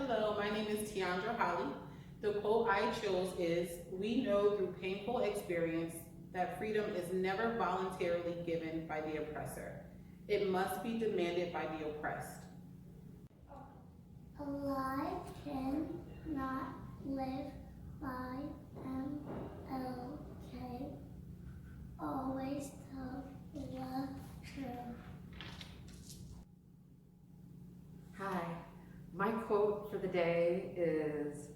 Hello, my name is Tiandra Holly. The quote I chose is, "We know through painful experience that freedom is never voluntarily given by the oppressor. It must be demanded by the oppressed." A lie cannot live by MLK. Always tell the truth. Hi, my quote for the day is,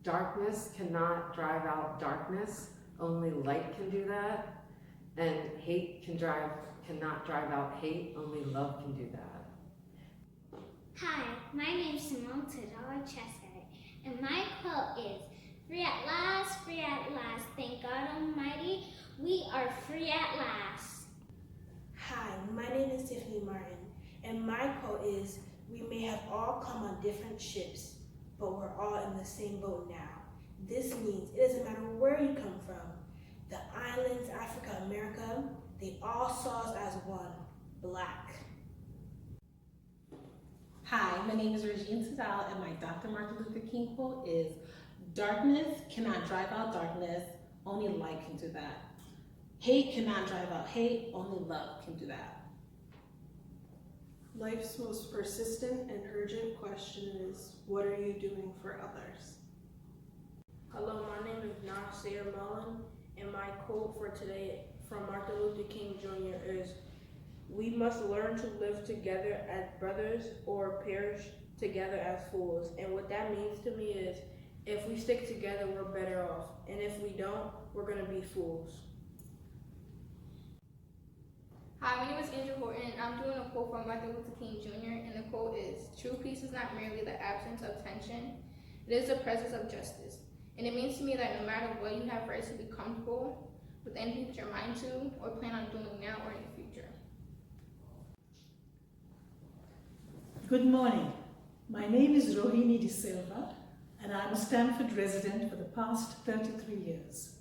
"Darkness cannot drive out darkness, only light can do that. And hate cannot drive out hate, only love can do that." Hi, my name is Simone Tadala Chesed, and my quote is, free at last, thank God Almighty, we are free at last." Hi, my name is Tiffany Martin, and my quote is, "We may have all come on different ships, but we're all in the same boat now. This means it doesn't matter where you come from, the islands, Africa, America, they all saw us as one, Black." Hi, my name is Regine Tadal, and my Dr. Martin Luther King quote is, "Darkness cannot drive out darkness, only light can do that. Hate cannot drive out hate, only love can do that." Life's most persistent and urgent question is, what are you doing for others? Hello, my name is Nasir Mullen, and my quote for today from Martin Luther King Jr. is, "We must learn to live together as brothers or perish together as fools." And what that means to me is, if we stick together, we're better off. And if we don't, we're going to be fools. Hi, my name is Andrew Horton, and I'm doing a quote from Martin Luther King Jr., and the quote is, "True peace is not merely the absence of tension, it is the presence of justice." And it means to me that no matter what, you have rights to be comfortable with anything you put your mind to or plan on doing now or in the future. Good morning. My name is Rohini De Silva, and I'm a Stamford resident for the past 33 years.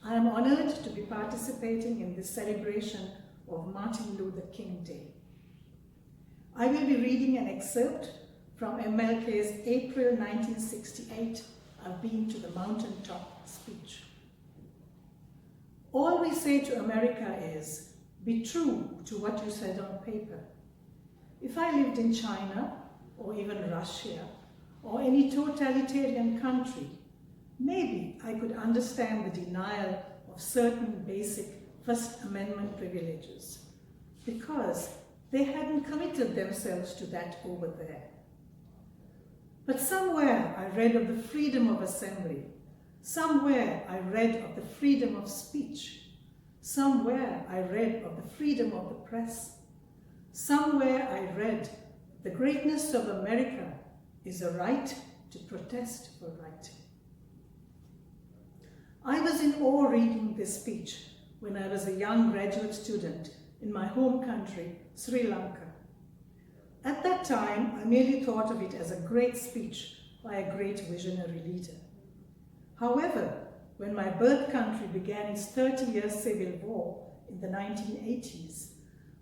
I am honored to be participating in this celebration of Martin Luther King Day. I will be reading an excerpt from MLK's April 1968 "I've Been to the Mountaintop" speech. All we say to America is, be true to what you said on paper. If I lived in China, or even Russia, or any totalitarian country, maybe I could understand the denial of certain basic First Amendment privileges, because they hadn't committed themselves to that over there. But somewhere I read of the freedom of assembly. Somewhere I read of the freedom of speech. Somewhere I read of the freedom of the press. Somewhere I read the greatness of America is a right to protest for right. I was in awe reading this speech when I was a young graduate student in my home country, Sri Lanka. At that time, I merely thought of it as a great speech by a great visionary leader. However, when my birth country began its 30-year civil war in the 1980s,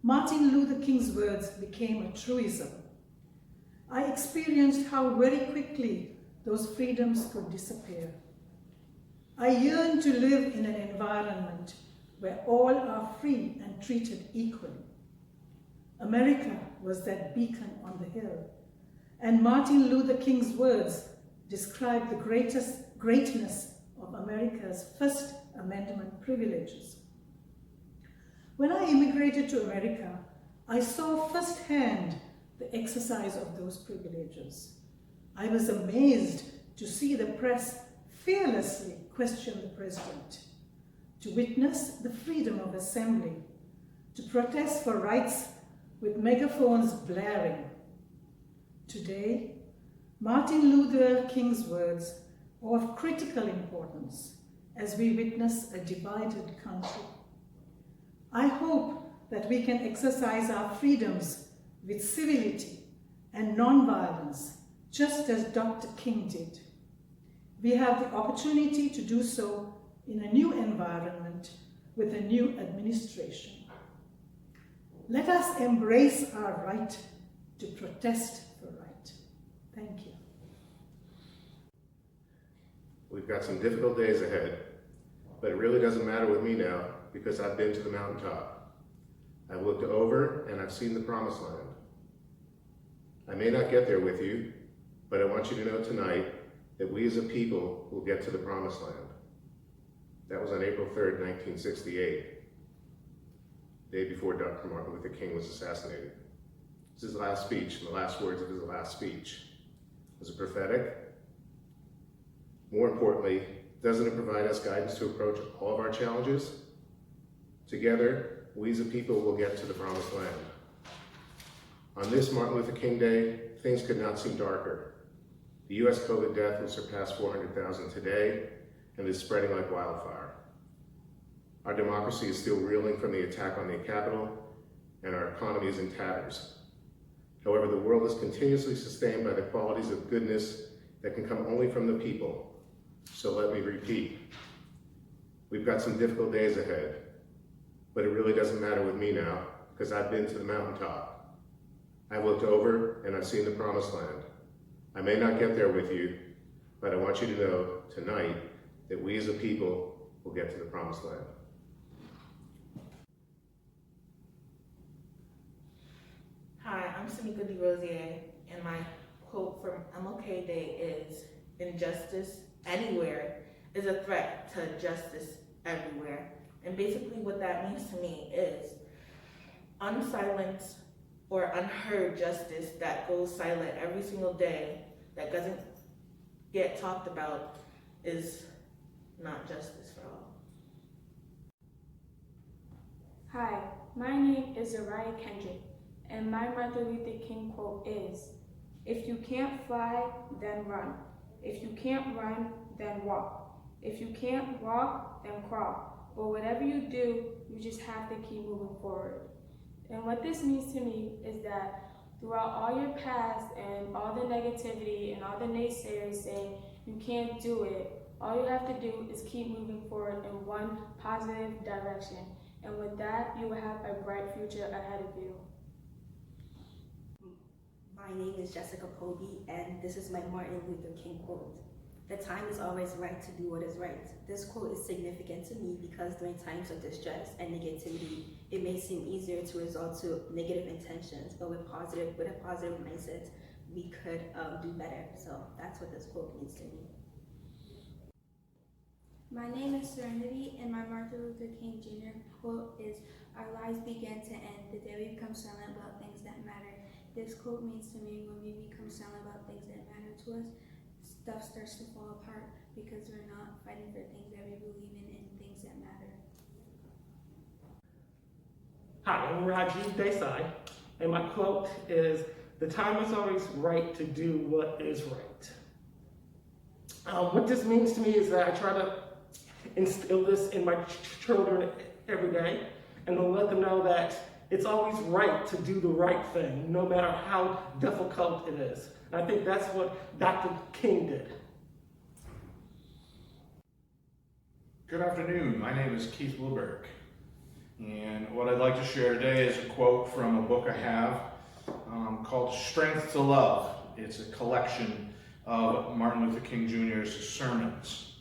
Martin Luther King's words became a truism. I experienced how very quickly those freedoms could disappear. I yearned to live in an environment where all are free and treated equally. America was that beacon on the hill, and Martin Luther King's words describe the greatness of America's First Amendment privileges. When I immigrated to America, I saw firsthand the exercise of those privileges. I was amazed to see the press fearlessly question the president, to witness the freedom of assembly, to protest for rights with megaphones blaring. Today, Martin Luther King's words are of critical importance as we witness a divided country. I hope that we can exercise our freedoms with civility and non-violence, just as Dr. King did. We have the opportunity to do so in a new environment with a new administration. Let us embrace our right to protest for right. Thank you. got some difficult days ahead, but it really doesn't matter with me now because I've been to the mountaintop. I've looked over and I've seen the promised land. I may not get there with you, but I want you to know tonight that we as a people will get to the promised land. That was on April 3rd, 1968, day before Dr. Martin Luther King was assassinated. This is his last speech, and the last words of his last speech. Was it prophetic? More importantly, doesn't it provide us guidance to approach all of our challenges? Together, we as a people will get to the promised land. On this Martin Luther King Day, things could not seem darker. The U.S. COVID death will surpass 400,000 today and is spreading like wildfire. Our democracy is still reeling from the attack on the Capitol, and our economy is in tatters. However, the world is continuously sustained by the qualities of goodness that can come only from the people. So let me repeat. We've got some difficult days ahead, but it really doesn't matter with me now because I've been to the mountaintop. I've looked over and I've seen the promised land. I may not get there with you, but I want you to know tonight that we as a people will get to the promised land. Hi, I'm Samika DeRosier, and my quote from MLK Day is, "Injustice anywhere is a threat to justice everywhere." And basically what that means to me is unsilenced or unheard justice that goes silent every single day, that doesn't get talked about, is not justice for all. Hi, my name is Zariah Kendrick, and my Martin Luther King quote is, "If you can't fly, then run. If you can't run, then walk. If you can't walk, then crawl. But whatever you do, you just have to keep moving forward." And what this means to me is that throughout all your past and all the negativity and all the naysayers saying you can't do it, all you have to do is keep moving forward in one positive direction. And with that, you will have a bright future ahead of you. My name is Jessica Poby, and this is my Martin Luther King quote. "The time is always right to do what is right." This quote is significant to me because during times of distress and negativity, it may seem easier to resort to negative intentions, but with a positive mindset, we could do better. So that's what this quote means to me. My name is Serenity, and my Martin Luther King Jr. quote is, "Our lives begin to end the day we become silent about things that matter." This quote means to me when we become silent about things that matter to us, stuff starts to fall apart because we're not fighting for things that we believe in and things that matter. Hi, I'm Rajiv Desai, and my quote is, "The time is always right to do what is right." What this means to me is that I try to instill this in my children every day, and to let them know that it's always right to do the right thing, no matter how difficult it is. And I think that's what Dr. King did. Good afternoon, my name is Keith Wilberg, and what I'd like to share today is a quote from a book I have called Strength to Love. It's a collection of Martin Luther King Jr.'s sermons.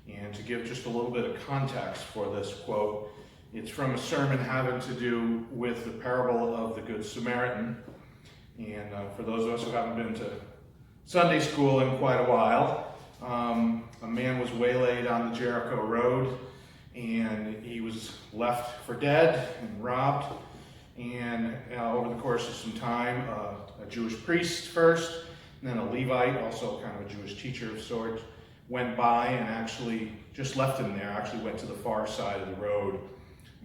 And to give just a little bit of context for this quote, it's from a sermon having to do with the parable of the Good Samaritan. And for those of us who haven't been to Sunday school in quite a while, a man was waylaid on the Jericho Road, and he was left for dead and robbed. And over the course of some time, a Jewish priest first, and then a Levite, also kind of a Jewish teacher of sorts, went by and actually just left him there, actually went to the far side of the road.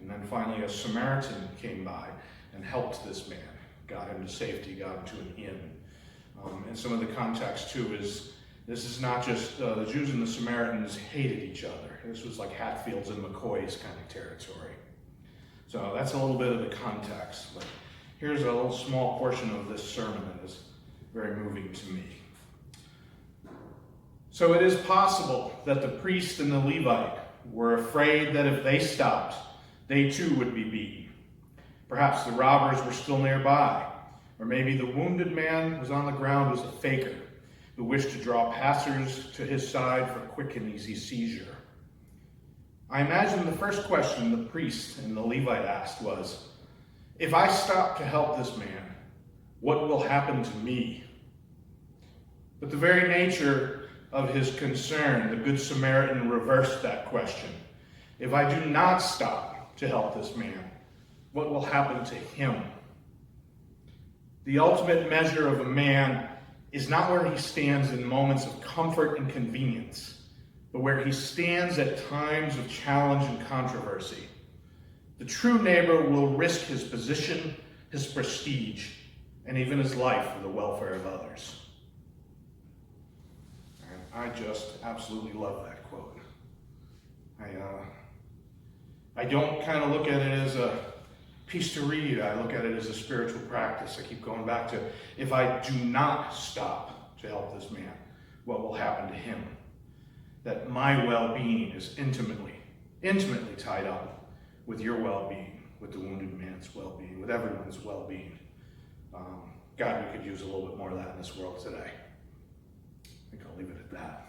And then finally a Samaritan came by and helped this man, got him to safety, got him to an inn. And some of the context too is, this is not just, the Jews and the Samaritans hated each other. This was like Hatfields and McCoys kind of territory. So that's a little bit of the context. But here's a little small portion of this sermon that is very moving to me. "So it is possible that the priest and the Levite were afraid that if they stopped, they too would be beaten. Perhaps the robbers were still nearby, or maybe the wounded man was on the ground was a faker, who wished to draw passers to his side for quick and easy seizure. I imagine the first question the priest and the Levite asked was, if I stop to help this man, what will happen to me? But the very nature of his concern, the Good Samaritan reversed that question. If I do not stop to help this man, what will happen to him? The ultimate measure of a man is not where he stands in moments of comfort and convenience, but where he stands at times of challenge and controversy. The true neighbor will risk his position, his prestige, and even his life for the welfare of others. And I just absolutely love that quote. I don't kind of look at it as a piece to read. I look at it as a spiritual practice. I keep going back to, if I do not stop to help this man, what will happen to him? That my well-being is intimately tied up with your well-being, with the wounded man's well-being, with everyone's well-being. God, we could use a little bit more of that in this world today. I think I'll leave it at that.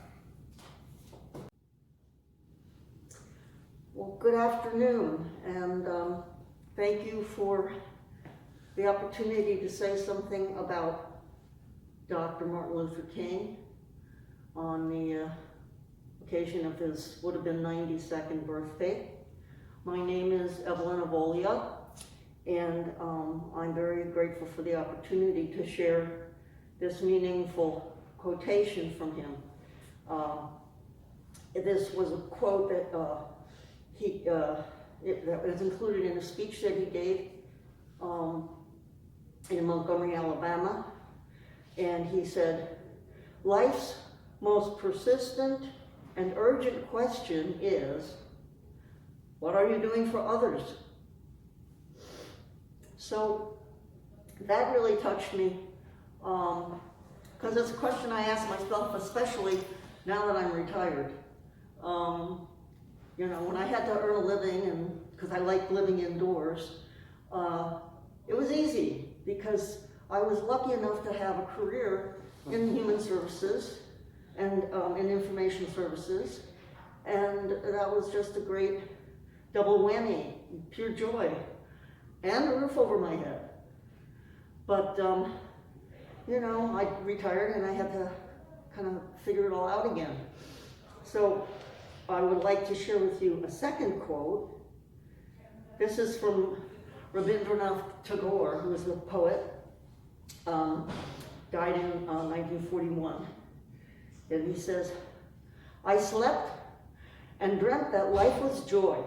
Well, good afternoon, and thank you for the opportunity to say something about Dr. Martin Luther King on the occasion of his would have been 92nd birthday. My name is Evelyn Avolia, and I'm very grateful for the opportunity to share this meaningful quotation from him. This was a quote that that was included in a speech that he gave in Montgomery, Alabama. And he said, "Life's most persistent and urgent question is, what are you doing for others?" So that really touched me, because it's a question I ask myself, especially now that I'm retired. You know, when I had to earn a living, and because I like living indoors, it was easy because I was lucky enough to have a career in human services and in information services, and that was just a great double whammy, pure joy, and a roof over my head. But you know, I retired and I had to kind of figure it all out again. So I would like to share with you a second quote. This is from Rabindranath Tagore, who was a poet, died in 1941. And he says, "I slept and dreamt that life was joy.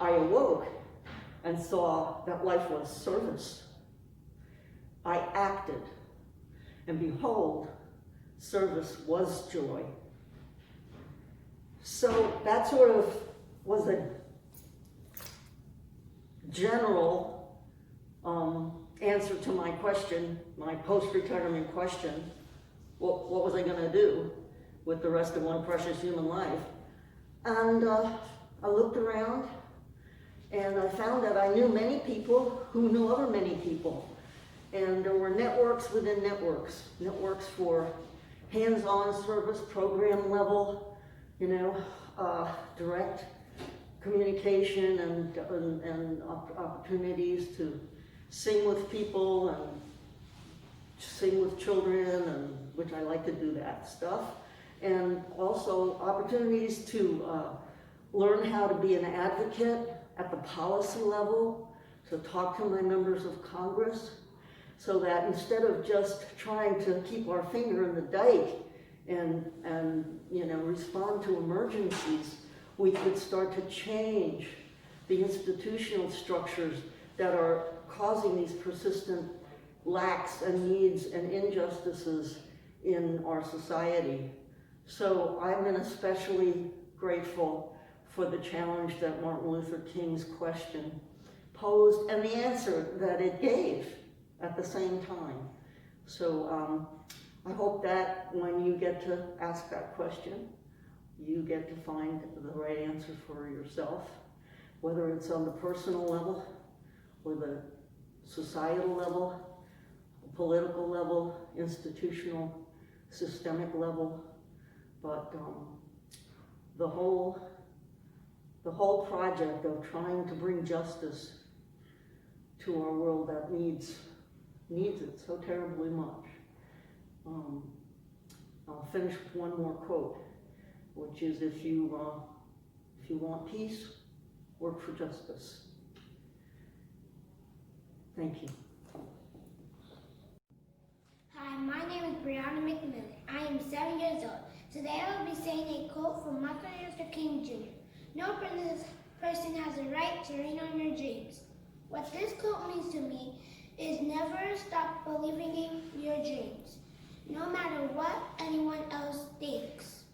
I awoke and saw that life was service. I acted, and behold, service was joy." So that sort of was a general answer to my question, my post-retirement question. What was I going to do with the rest of one precious human life? And I looked around and I found that I knew many people who knew other many people. And there were networks within networks, networks for hands-on service, program level, you know, direct communication and opportunities to sing with people and sing with children, and which I like to do that stuff. And also opportunities to learn how to be an advocate at the policy level, to talk to my members of Congress, so that instead of just trying to keep our finger in the dike and you know, respond to emergencies, we could start to change the institutional structures that are causing these persistent lacks and needs and injustices in our society. So I'm especially grateful for the challenge that Martin Luther King's question posed and the answer that it gave at the same time. So I hope that when you get to ask that question, you get to find the right answer for yourself, whether it's on the personal level or the societal level, political level, institutional systemic level, but the whole project of trying to bring justice to our world that needs it so terribly much. I'll finish with one more quote, which is, if you want peace, work for justice. Thank you. Hi, my name is Brianna McMillan. I am 7 years old. Today I will be saying a quote from Martin Luther King Jr. No person has a right to rain on your dreams. What this quote means to me is never stop believing in your dreams, no matter what anyone else thinks.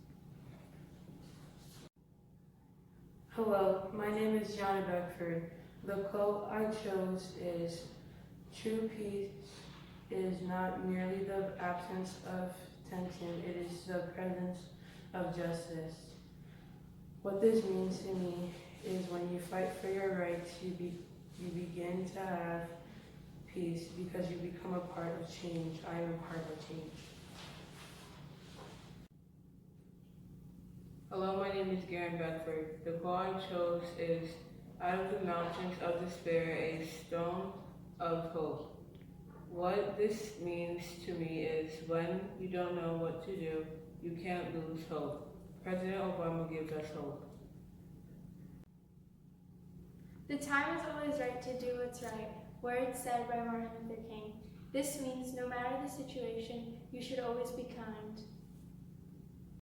Hello, my name is Johnny Beckford. The quote I chose is, "True peace is not merely the absence of tension, it is the presence of justice." What this means to me is when you fight for your rights, you begin to have peace because you become a part of change. I am a part of change. Hello, my name is Garen Bedford. The quote I chose is, "Out of the mountains of despair, a stone of hope." What this means to me is when you don't know what to do, you can't lose hope. President Obama gives us hope. The time is always right to do what's right. Words said by Martin Luther King. This means no matter the situation, you should always be kind.